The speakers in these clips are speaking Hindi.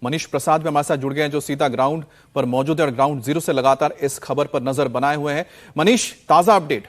मनीष प्रसाद भी हमारे साथ जुड़ गए हैं, जो सीधा ग्राउंड पर मौजूद है और ग्राउंड जीरो से लगातार इस खबर पर नजर बनाए हुए हैं। मनीष, ताजा अपडेट।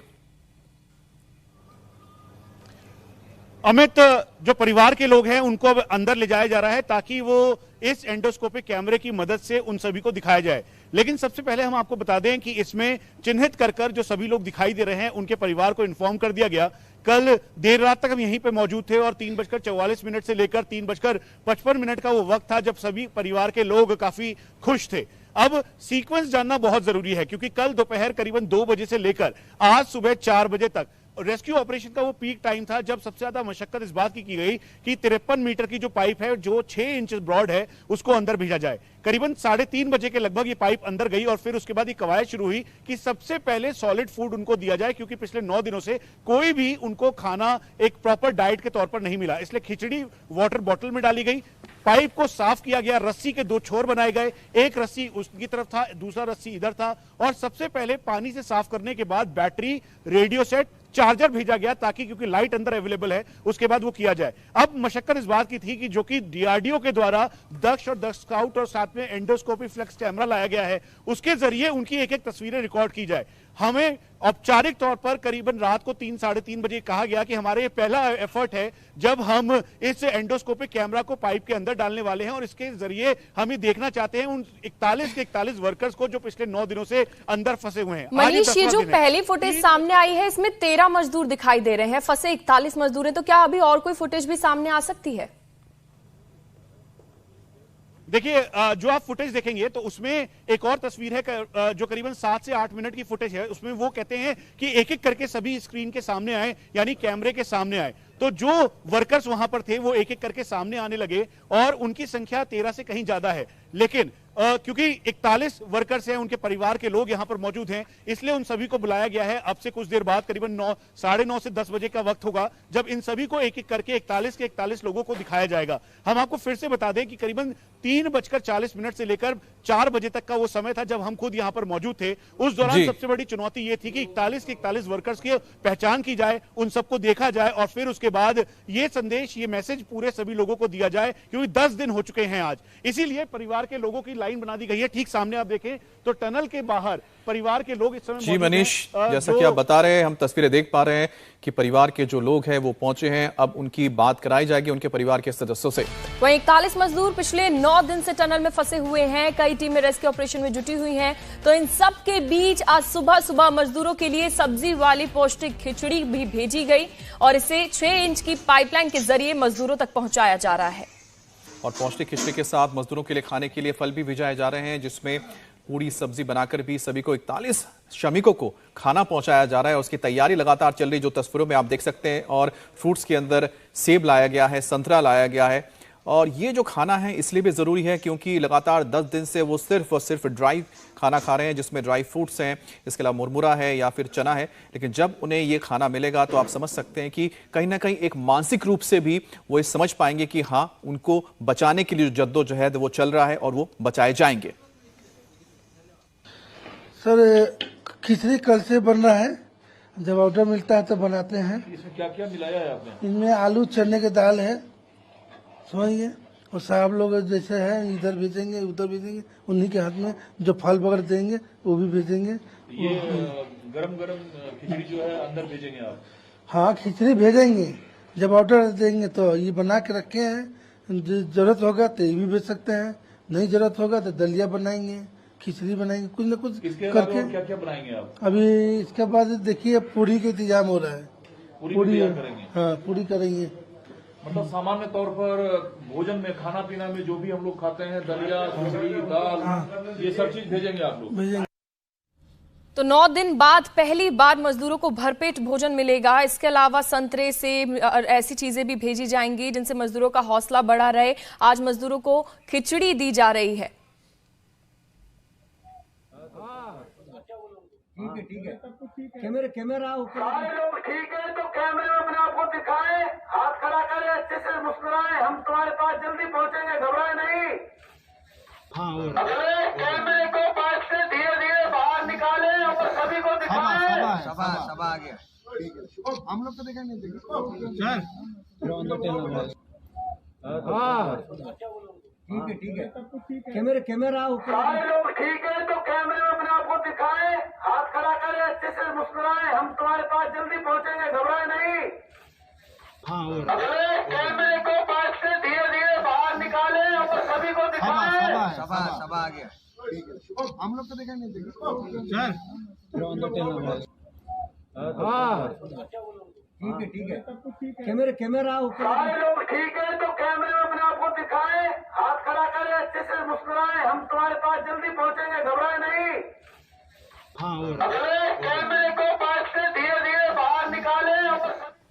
अमित, जो परिवार के लोग हैं उनको अब अंदर ले जाया जा रहा है ताकि वो इस एंडोस्कोपिक कैमरे की मदद से उन सभी को दिखाया जाए। लेकिन सबसे पहले हम आपको बता दें कि इसमें चिन्हित कर जो सभी लोग दिखाई दे रहे हैं उनके परिवार को इन्फॉर्म कर दिया गया। कल देर रात तक हम यहीं पे मौजूद थे और 3:44 से लेकर 3:55 का वो वक्त था जब सभी परिवार के लोग काफी खुश थे। अब सीक्वेंस जानना बहुत जरूरी है क्योंकि कल दोपहर करीबन 2 बजे से लेकर आज सुबह 4 बजे तक रेस्क्यू ऑपरेशन का वो पीक टाइम था जब सबसे ज्यादा मशक्कत इस बात की गई कि 53 मीटर की जो पाइप है जो 6 इंच ब्रॉड है उसको अंदर भेजा जाए। करीबन 3:30 बजे के लगभग ये पाइप अंदर गई और फिर उसके बाद ये कवायद शुरू हुई कि सबसे पहले सॉलिड फूड उनको दिया जाए क्योंकि पिछले 9 दिनों से कोई भी उनको खाना एक प्रॉपर डाइट के तौर पर नहीं मिला। इसलिए खिचड़ी वाटर बॉटल में डाली गई, पाइप को साफ किया गया, रस्सी के 2 छोर बनाए गए, एक रस्सी उसकी तरफ था, दूसरा रस्सी इधर था और सबसे पहले पानी से साफ करने के बाद बैटरी, रेडियो सेट, चार्जर भेजा गया ताकि क्योंकि लाइट अंदर अवेलेबल है उसके बाद वो किया जाए। अब मशक्कत इस बात की थी कि जो कि डीआरडीओ के द्वारा दक्ष और दक्ष स्काउट और साथ में एंडोस्कोपी फ्लेक्स कैमरा लाया गया है, उसके जरिए उनकी एक एक तस्वीरें रिकॉर्ड की जाए। हमें औपचारिक तौर पर करीबन रात को 3-3:30 बजे कहा गया कि हमारे ये पहला एफर्ट है जब हम इस एंडोस्कोपिक कैमरा को पाइप के अंदर डालने वाले हैं और इसके जरिए हम ये देखना चाहते हैं उन 41 के 41 वर्कर्स को जो पिछले 9 दिनों से अंदर फंसे हुए हैं। मनीष, ये जो पहली फुटेज सामने आई है इसमें 13 मजदूर दिखाई दे रहे हैं, फंसे 41 मजदूर हैं, तो क्या अभी और कोई फुटेज भी सामने आ सकती है? देखिए, जो आप फुटेज देखेंगे तो उसमें एक और तस्वीर है जो करीबन 7 से 8 मिनट की फुटेज है। उसमें वो कहते हैं कि एक एक करके सभी स्क्रीन के सामने आए, यानी कैमरे के सामने आए। तो जो वर्कर्स वहां पर थे वो एक एक करके सामने आने लगे और उनकी संख्या 13 से कहीं ज्यादा है। लेकिन क्योंकि 41 वर्कर्स हैं, उनके परिवार के लोग यहां पर मौजूद हैं, इसलिए उन सभी को बुलाया गया है। अब से कुछ देर बाद करीबन 9-9:30 से 10 बजे का वक्त होगा जब इन सभी को एक एक करके 41 के 41 लोगों को दिखाया जाएगा। हम आपको फिर से बता दें कि करीबन 3:40 से लेकर 4 बजे तक का वो समय था जब हम खुद यहां पर मौजूद थे। उस दौरान सबसे बड़ी चुनौती ये थी कि 41 के 41 वर्कर्स की पहचान की जाए, उन सबको देखा जाए और फिर उसके बाद ये संदेश, ये मैसेज पूरे सभी लोगों को दिया जाए क्योंकि 10 दिन हो चुके हैं आज। इसीलिए परिवार के लोगों की लाइन बना दी गई है। ठीक सामने आप देखें तो टनल के बाहर परिवार के लोग इस समय जी मनीष, जैसा कि आप बता रहे हैं, हम तस्वीरें देख पा रहे हैं कि परिवार के जो लोग हैं वो पहुंचे हैं। अब उनकी बात कराई जाएगी उनके परिवार के सदस्यों से। वहीं 41 मजदूर पिछले 9 दिन से टनल में फंसे हुए हैं, कई टीमें रेस्क्यू ऑपरेशन में जुटी हुई हैं। तो इन सब के बीच आज सुबह मजदूरों के लिए सब्जी वाली पौष्टिक खिचड़ी भी भेजी गई और इसे 6 इंच की पाइपलाइन के जरिए मजदूरों तक पहुंचाया जा रहा है। और पौष्टिक खिचड़ी के साथ मजदूरों के लिए खाने के लिए फल भी भिजाए जा रहे हैं, जिसमें पूरी सब्जी बनाकर भी सभी को 41 श्रमिकों को खाना पहुंचाया जा रहा है। उसकी तैयारी लगातार चल रही, जो तस्वीरों में आप देख सकते हैं। और फ्रूट्स के अंदर सेब लाया गया है, संतरा लाया गया है। और ये जो खाना है इसलिए भी जरूरी है क्योंकि लगातार 10 दिन से वो सिर्फ और सिर्फ ड्राई खाना खा रहे हैं, जिसमें ड्राई फ्रूट्स हैं, इसके अलावा मुरमुरा है या फिर चना है। लेकिन जब उन्हें ये खाना मिलेगा तो आप समझ सकते हैं कि कहीं ना कहीं एक मानसिक रूप से भी वो ये समझ पाएंगे कि हाँ, उनको बचाने के लिए जो जद्दोजहद वो चल रहा है और वो बचाए जाएंगे। सर, खिचड़ी कल से बन रहा है, जब ऑर्डर मिलता है तो बनाते हैं। इसमें क्या क्या मिलाया है आपने? इनमें आलू चने की दाल है, समझिए, और साहब लोग जैसे है इधर भेजेंगे उधर भेजेंगे, उन्हीं के हाथ में जो फल वगैरह देंगे वो भी भेजेंगे। ये गरम गरम खिचड़ी जो है अंदर भेजेंगे आप? हाँ, खिचड़ी भेजेंगे। जब ऑर्डर देंगे तो ये बना के रखे हैं, जरूरत होगा तो ये भी भेज सकते हैं, नहीं जरूरत होगा तो दलिया बनाएंगे, खिचड़ी बनाएंगे, कुछ न कुछ करके। क्या क्या बनाएंगे आप? अभी इसके बाद देखिए पूरी का इंतजाम हो रहा है। पूरी करेंगे? हाँ, पूरी करेंगे। मतलब सामान्य तौर पर भोजन में, खाना पीना में जो भी हम लोग खाते हैं, दलिया, खिचड़ी, दाल, ये सब चीज भेजेंगे आप लोग? भेजेंगे। तो 9 दिन बाद पहली बार मजदूरों को भरपेट भोजन मिलेगा। इसके अलावा संतरे, सेब, ऐसी चीजें भी भेजी जाएंगी जिनसे मजदूरों का हौसला बढ़ा रहे। आज मजदूरों को खिचड़ी दी जा रही है। ठीक है। कैमरा ऊपर। सारे लोग ठीक है तो कैमरे में अपने आप को दिखाएं, हाथ खड़ा करें, अच्छे से मुस्कुराएं, हम तुम्हारे पास जल्दी पहुंचेंगे, घबराए नहीं। अगले कैमरे को पास से धीरे धीरे बाहर निकालें और सभी को दिखाएं। सभा आ गया। ठीक है, हम लोग तो देखेंगे। ठीक है कैमरा ऊपर सारे लोग ठीक है तो कैमरे में अपने आप को दिखाएं, हाथ खड़ा करें, अच्छे से मुस्कुराएं, हम तुम्हारे पास जल्दी पहुंचेंगे, घबराए नहीं। अगले कैमरे को पास से धीरे धीरे बाहर निकालें और सभी को दिखाएं। सभा आ गया। ठीक है, हम लोग तो देखेंगे ठीक है कैमरा ऊपर सारे लोग ठीक है तो कैमरे में अपने आप को दिखाएं, हाथ खड़ा करें, अच्छे से मुस्कुराएं, हम तुम्हारे पास जल्दी पहुंचेंगे, घबराए नहीं। अगले कैमरे को पास से धीरे धीरे बाहर निकालें और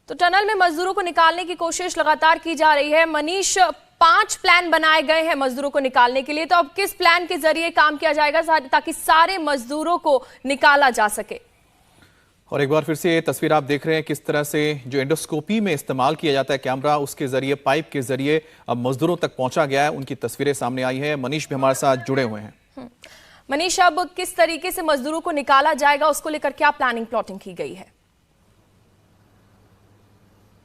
तो टनल में मजदूरों को निकालने की कोशिश लगातार की जा रही है। मनीष, 5 प्लान बनाए गए हैं मजदूरों को निकालने के लिए, तो अब किस प्लान के जरिए काम किया जाएगा ताकि सारे मजदूरों को निकाला जा सके? और एक बार फिर से ये तस्वीर आप देख रहे हैं किस तरह से जो एंडोस्कोपी में इस्तेमाल किया जाता है कैमरा, उसके जरिए पाइप के जरिए अब मजदूरों तक पहुंचा गया है। उनकी तस्वीरें सामने आई है। मनीष भी हमारे साथ जुड़े हुए हैं। मनीष, अब किस तरीके से मजदूरों को निकाला जाएगा, उसको लेकर क्या प्लानिंग प्लॉटिंग की गई है?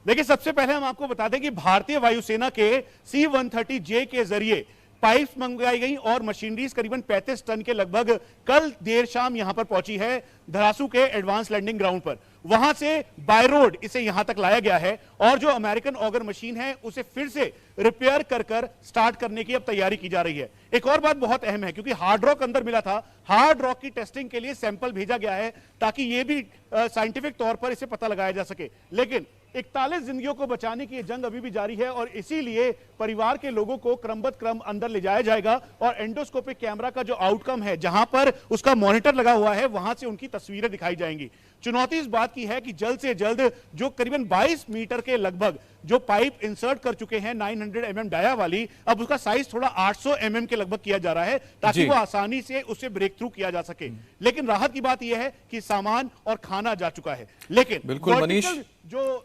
देखिए, सबसे पहले हम आपको बता दें कि भारतीय वायुसेना के C-130J के जरिए पाइप्स मंगवाई गई और मशीनरीज करीबन 35 टन के लगभग कल देर शाम यहां पर पहुंची है धरासू के एडवांस लैंडिंग ग्राउंड पर। वहां से बाय रोड इसे यहां तक लाया गया है और जो अमेरिकन ऑगर मशीन है उसे फिर से रिपेयर कर स्टार्ट करने की अब तैयारी की जा रही है। एक और बात बहुत अहम है, क्योंकि हार्ड रॉक अंदर मिला था, हार्ड रॉक की टेस्टिंग के लिए सैंपल भेजा गया है ताकि यह भी साइंटिफिक तौर पर इसे पता लगाया जा सके। लेकिन 41 जिंदगियों को बचाने की यह जंग अभी भी जारी है और इसीलिए परिवार के लोगों को क्रमबद्ध क्रम अंदर ले जाया जाएगा और एंडोस्कोपिक कैमरा का जो आउटकम है, जहां पर उसका मॉनिटर लगा हुआ है, वहां से उनकी तस्वीरें दिखाई जाएंगी। चुनौती इस बात की है कि जल्द से जल्द जो करीबन 22 मीटर के लगभग जो पाइप इंसर्ट कर चुके हैं 900 mm डाया वाली, अब उसका साइज थोड़ा 800 mm के लगभग किया जा रहा है ताकि वो आसानी से उससे ब्रेक थ्रू किया जा सके। लेकिन राहत की बात यह है कि सामान और खाना जा चुका है। लेकिन बिल्कुल मनीष, जो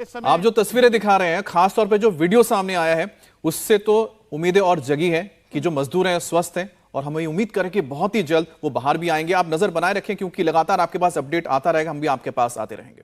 इस समय आप जो तस्वीरें दिखा रहे हैं, खासतौर पे जो वीडियो सामने आया है, उससे तो उम्मीदें और जगी है कि जो मजदूर हैं स्वस्थ हैं और हमें उम्मीद करें कि बहुत ही जल्द वो बाहर भी आएंगे। आप नजर बनाए रखें क्योंकि लगातार आपके पास अपडेट आता रहेगा, हम भी आपके पास आते रहेंगे।